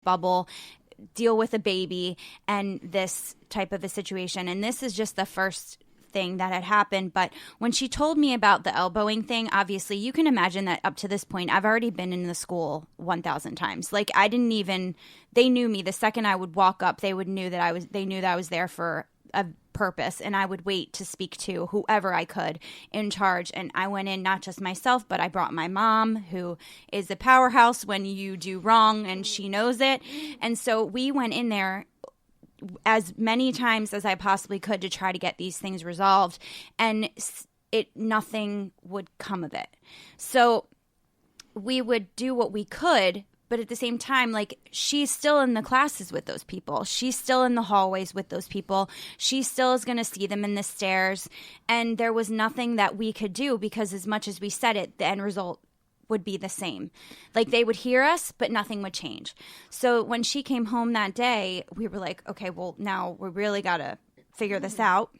bubble, deal with a baby and this type of a situation. And this is just the first thing that had happened. But when she told me about the elbowing thing, obviously you can imagine that up to this point I've already been in the school 1,000 times. Like I didn't even, they knew me. The second I would walk up, they knew that I was there for a purpose, and I would wait to speak to whoever I could in charge. And I went in, not just myself, but I brought my mom, who is a powerhouse when you do wrong, and she knows it. And so we went in there as many times as I possibly could to try to get these things resolved, and nothing would come of it. So we would do what we could, but at the same time, like, she's still in the classes with those people. She's still in the hallways with those people. She still is going to see them in the stairs. And there was nothing that we could do, because as much as we said it, the end result would be the same. Like, they would hear us, but nothing would change. So when she came home that day, we were like, okay, well, now we really got to figure this out.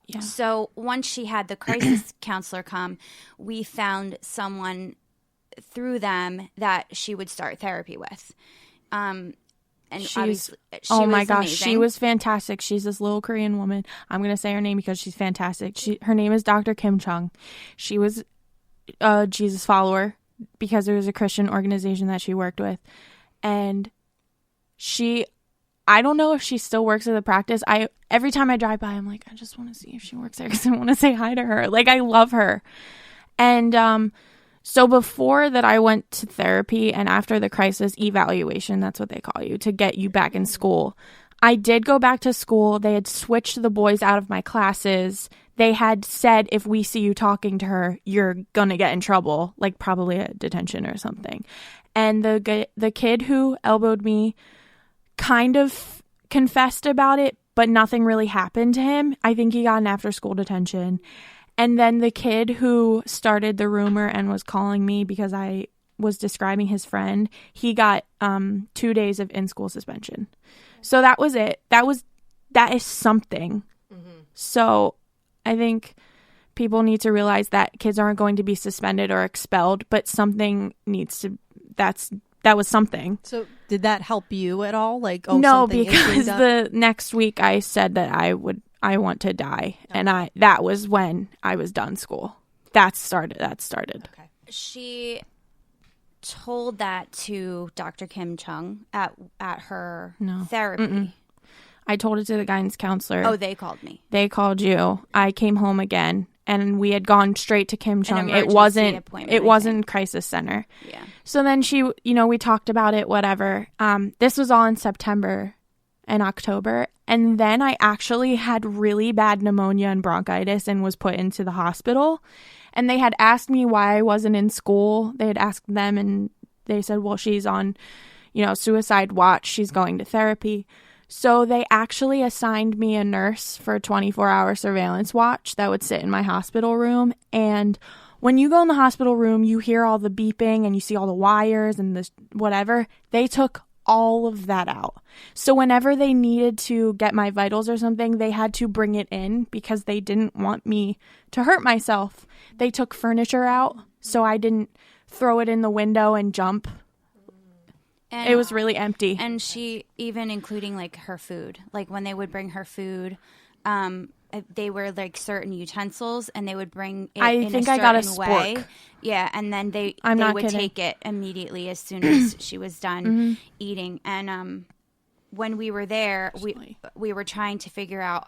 Yeah. So once she had the crisis counselor come, we found someone through them that she would start therapy with. And she oh my gosh, amazing. She was fantastic. She's this little Korean woman. I'm going to say her name because she's fantastic. Her name is Dr. Kim Chung. She was a Jesus follower because there was a Christian organization that she worked with. And I don't know if she still works at the practice. Every time I drive by, I'm like, I just want to see if she works there because I want to say hi to her. Like, I love her. And so before that, I went to therapy, and after the crisis evaluation, that's what they call you, to get you back in school, I did go back to school. They had switched the boys out of my classes. They had said, if we see you talking to her, you're going to get in trouble, like probably a detention or something. And the kid who elbowed me kind of confessed about it, but nothing really happened to him. I think he got an after-school detention. And then the kid who started the rumor and was calling me because I was describing his friend, he got 2 days of in-school suspension. So that was it. That is something. Mm-hmm. So I think people need to realize that kids aren't going to be suspended or expelled, but something needs to, that was something. So did that help you at all? Like, no, because the next week I said that I want to die. Okay. And that was when I was done school. That started. Okay. She told that to Dr. Kim Chung at her therapy. Mm-mm. I told it to the guidance counselor. Oh, they called me. They called you. I came home again, and we had gone straight to Kim Chung. It wasn't crisis center. Yeah. So then she, we talked about it, whatever. This was all in September and October. And then I actually had really bad pneumonia and bronchitis and was put into the hospital. And they had asked me why I wasn't in school. They had asked them, and they said, well, she's on, suicide watch. She's going to therapy. So they actually assigned me a nurse for a 24-hour surveillance watch that would sit in my hospital room. And when you go in the hospital room, you hear all the beeping and you see all the wires and this whatever. They took all of that out. So whenever they needed to get my vitals or something, they had to bring it in because they didn't want me to hurt myself. They took furniture out so I didn't throw it in the window and jump. And it was really empty. And she, even including like her food, like when they would bring her food, they were like certain utensils, and they would bring it in a certain way. I got a spork. Yeah, and then they would take it immediately as soon as she was done eating. And when we were there, we were trying to figure out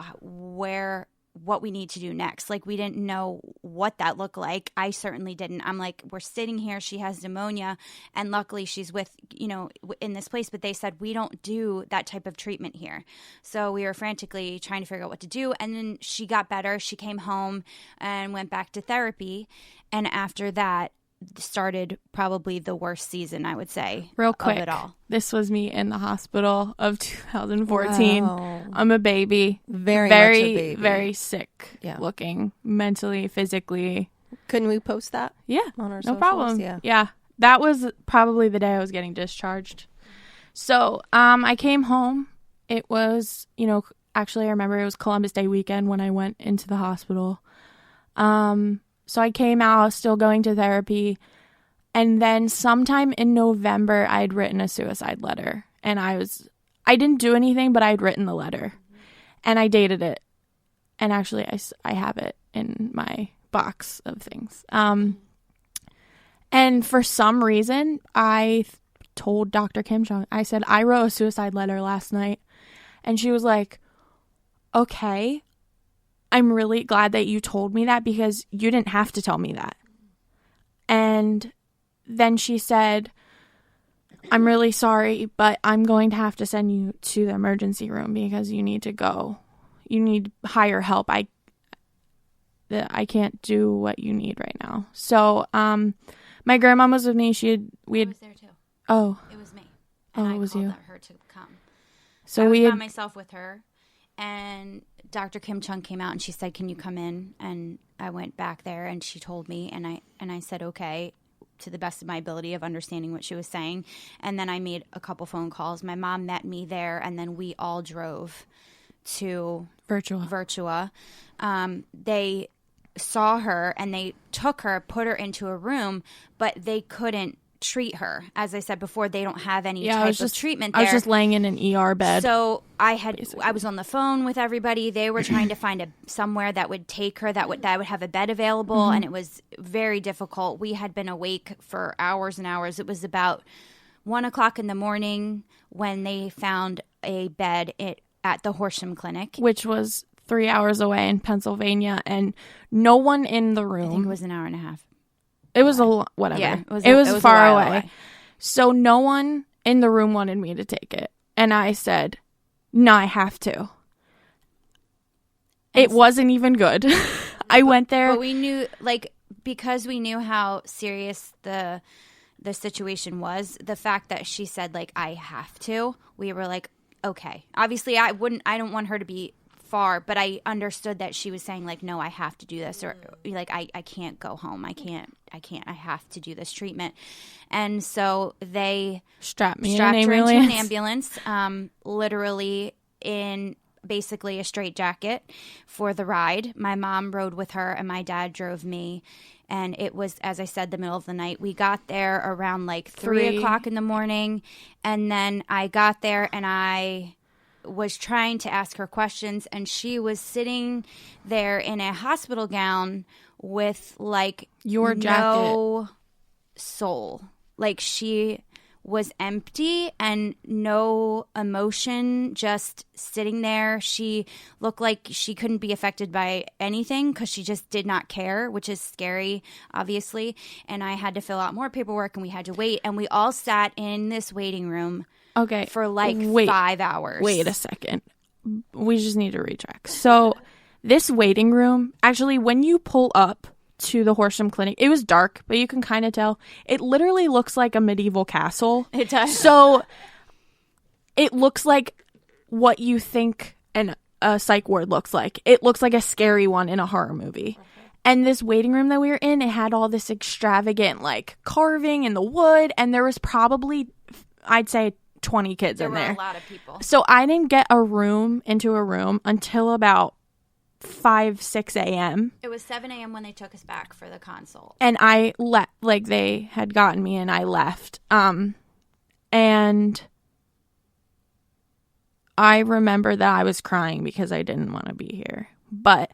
what we need to do next. Like, we didn't know what that looked like. I certainly didn't. I'm like, we're sitting here, she has pneumonia, and luckily she's with, in this place, but they said we don't do that type of treatment here. So we were frantically trying to figure out what to do. And then she got better. She came home and went back to therapy. And after that started probably the worst season, I would say. Real quick, of it all. This was me in the hospital of 2014. Wow. I'm a baby. Very much a baby. Very sick looking, mentally, physically. Couldn't we post that? Yeah, on our no socials? problem. Yeah, that was probably the day I was getting discharged. So I came home. It was, actually I remember it was Columbus Day weekend when I went into the hospital. So I came out, still going to therapy. And then sometime in November, I'd written a suicide letter. And I didn't do anything, but I'd written the letter. And I dated it. And actually, I have it in my box of things. And for some reason, I told Dr. Kim Chung, I said, I wrote a suicide letter last night. And she was like, okay, I'm really glad that you told me that because you didn't have to tell me that. And then she said, I'm really sorry, but I'm going to have to send you to the emergency room because you need to go. You need higher help. I can't do what you need right now. So, my grandma was with me. We had I was there too. Oh. It was me. And I it was called you. her to come. So I was we by had myself with her, and Dr. Kim Chung came out and she said, "Can you come in?" And I went back there and she told me, and I said, "Okay," to the best of my ability of understanding what she was saying. And then I made a couple phone calls. My mom met me there, and then we all drove to Virtua. They saw her and they took her, put her into a room, but they couldn't treat her. As I said before, they don't have any type of treatment there. I was just laying in an ER bed. So I was on the phone with everybody. They were trying to find somewhere that would take her, that would have a bed available, and it was very difficult. We had been awake for hours and hours. It was about 1:00 in the morning when they found a bed at the Horsham Clinic, which was 3 hours away in Pennsylvania, and no one in the room. I think it was an hour and a half. It was whatever. Yeah, it was far away. away. So no one in the room wanted me to take it. And I said, no, I have to. It wasn't even good. I went there. But we knew, because we knew how serious the situation was, the fact that she said, I have to, we were like, okay. Obviously, I don't want her to be far, but I understood that she was saying no, I have to do this, or I can't go home. I can't, I have to do this treatment. And so they strapped her into an ambulance, literally in basically a straitjacket for the ride. My mom rode with her and my dad drove me. And it was, as I said, the middle of the night. We got there around 3:00 in the morning. And then I got there and I was trying to ask her questions, and she was sitting there in a hospital gown with your jacket, no soul. She was empty and no emotion, just sitting there. She looked like she couldn't be affected by anything because she just did not care, which is scary, obviously. And I had to fill out more paperwork, and we had to wait, and we all sat in this waiting room. Okay. For 5 hours. Wait a second. We just need to retrack. So this waiting room, actually, when you pull up to the Horsham Clinic, it was dark, but you can kind of tell. It literally looks like a medieval castle. It does. So it looks like what you think a psych ward looks like. It looks like a scary one in a horror movie. Okay. And this waiting room that we were in, it had all this extravagant carving in the wood, and there was probably, I'd say, 20 kids in there. There were a lot of people. So I didn't get into a room until about 5-6 a.m. It was 7 a.m. when they took us back for the consult. And I they had gotten me and I left. And I remember that I was crying because I didn't want to be here. But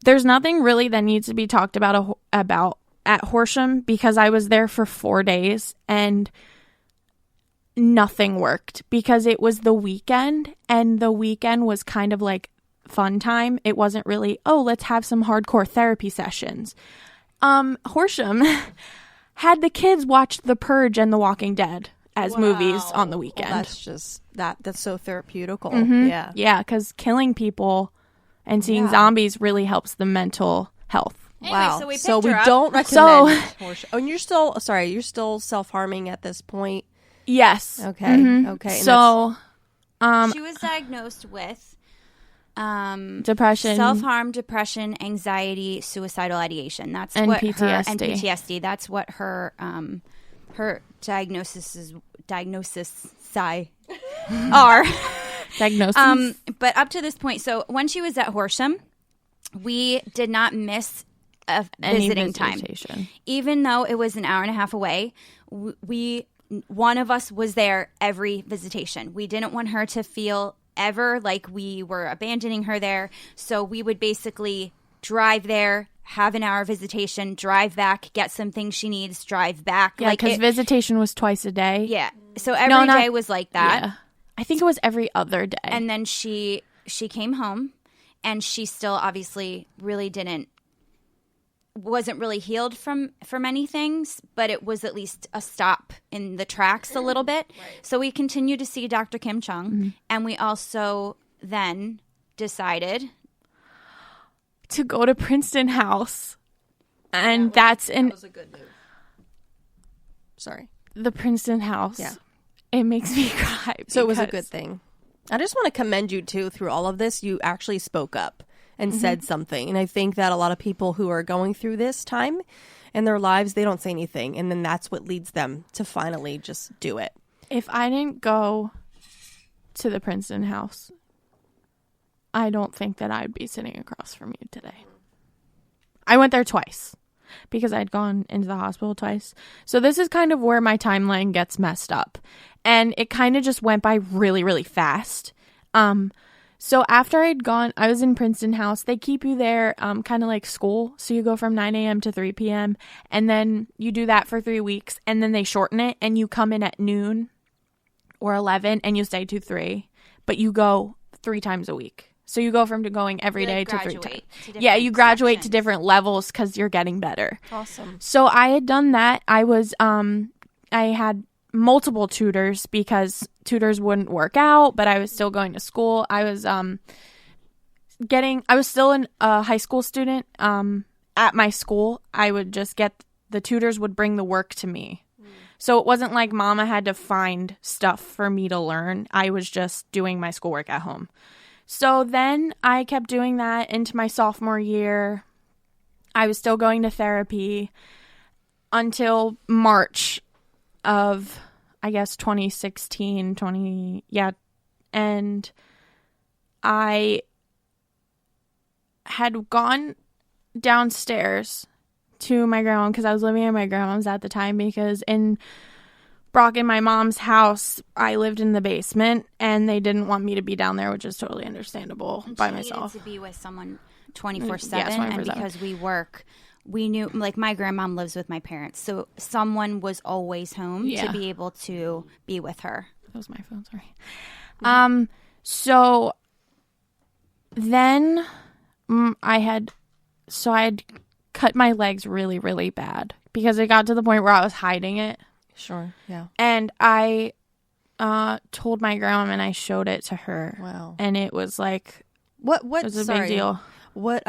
there's nothing really that needs to be talked about at Horsham because I was there for 4 days and nothing worked because it was the weekend, and the weekend was kind of fun time. It wasn't really, let's have some hardcore therapy sessions. Horsham had the kids watch The Purge and The Walking Dead as movies on the weekend. Well, that's just that's so therapeutical. Mm-hmm. Yeah. Yeah, because killing people and seeing zombies really helps the mental health. Anyway, wow. So we don't recommend Horsham. Oh, and you're still self-harming at this point? Yes. Okay. Mm-hmm. Okay. So she was diagnosed with depression, self-harm, depression, anxiety, suicidal ideation. That's and what PTSD. And PTSD. That's what her diagnosis are. Diagnosis. But up to this point, so when she was at Horsham, we did not miss a visiting time. Even though it was an hour and a half away, we one of us was there every visitation. We didn't want her to feel ever like we were abandoning her there. So we would basically drive there, have an hour visitation, drive back, get some things she needs, drive back. Yeah, because visitation was twice a day. Yeah. So every day was like that. Yeah. I think it was every other day. And then she came home, and she still obviously really wasn't really healed from many things, but it was at least a stop in the tracks a little bit. Right. So we continued to see Dr. Kim Chung, and we also then decided to go to Princeton House. And that was a good move. Sorry. The Princeton House. Yeah. It makes me cry. So it was a good thing. I just want to commend you, too, through all of this. You actually spoke up and said something. And I think that a lot of people who are going through this time in their lives, they don't say anything. And then that's what leads them to finally just do it. If I didn't go to the Princeton House, I don't think that I'd be sitting across from you today. I went there twice because I'd gone into the hospital twice. So this is kind of where my timeline gets messed up. And it kind of just went by really, really fast. So after I'd gone, I was in Princeton House. They keep you there kind of like school. So you go from 9 a.m. to 3 p.m. And then you do that for 3 weeks. And then they shorten it. And you come in at noon or 11 and you stay to 3. But you go 3 times a week. So you go from going every day to 3 times. Yeah, you graduate to different levels because you're getting better. Awesome. So I had done that. I had multiple tutors because tutors wouldn't work out, but I was still going to school. I was still a high school student. At my school, I would just the tutors would bring the work to me. So it wasn't like mama had to find stuff for me to learn. I was just doing my schoolwork at home. So then I kept doing that into my sophomore year. I was still going to therapy until March of, I guess, 2016, and I had gone downstairs to my grandma because I was living at my grandma's at the time because in Brock in my mom's house, I lived in the basement and they didn't want me to be down there, which is totally understandable by myself. To be with someone 24/7, and because we work, we knew, like, my grandmom lives with my parents, so someone was always home to be able to be with her. That was my phone, sorry. So then I had cut my legs really, really bad because it got to the point where I was hiding it. Sure, yeah. And I told my grandma and I showed it to her. Wow. And it was like, what it was a big deal. What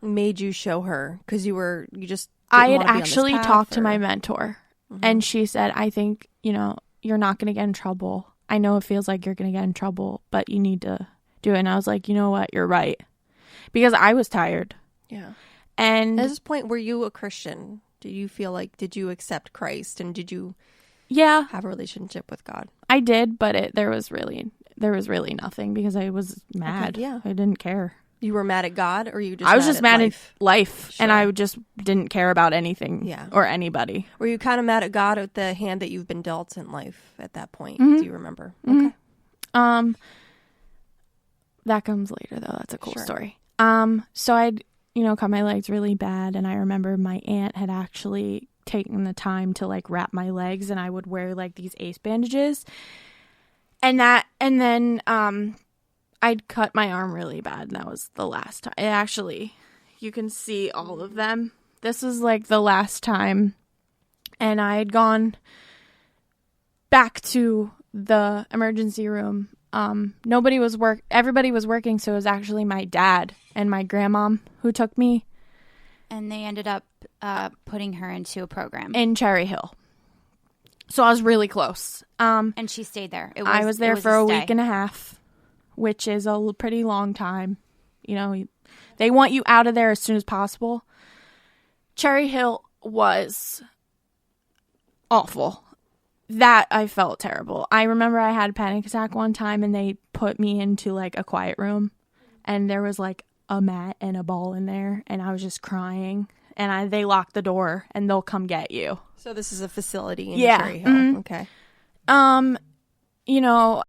made you show her? Because you just I had actually talked to my mentor, and she said, I think, you're not going to get in trouble. I know it feels like you're going to get in trouble, but you need to do it. And I was like, you know what? You're right. Because I was tired. Yeah. And at this point, were you a Christian? Did you accept Christ, and did you have a relationship with God? I did, but there was really nothing because I was mad. Okay, yeah. I didn't care. You were mad at God, or you just I was just mad at life, Sure. and I just didn't care about anything or anybody. Were you kind of mad at God at the hand that you've been dealt in life at that point? Do you remember? Mm-hmm. Okay. That comes later, though. That's a cool story. So I'd cut my legs really bad, and I remember my aunt had actually taken the time to like wrap my legs, and I would wear like these ace bandages, and then I'd cut my arm really bad, and that was the last time. Actually, you can see all of them. This was like the last time, and I had gone back to the emergency room. Everybody was working, so it was actually my dad and my grandmom who took me. And they ended up putting her into a program in Cherry Hill. So I was really close. And she stayed there. I was there for a week and a half, which is a pretty long time. They want you out of there as soon as possible. Cherry Hill was awful. That I felt terrible. I remember I had a panic attack one time, and they put me into like a quiet room, and there was like a mat and a ball in there, and I was just crying, and they lock the door and they'll come get you. So this is a facility in Yeah. Cherry Hill. Okay. You know,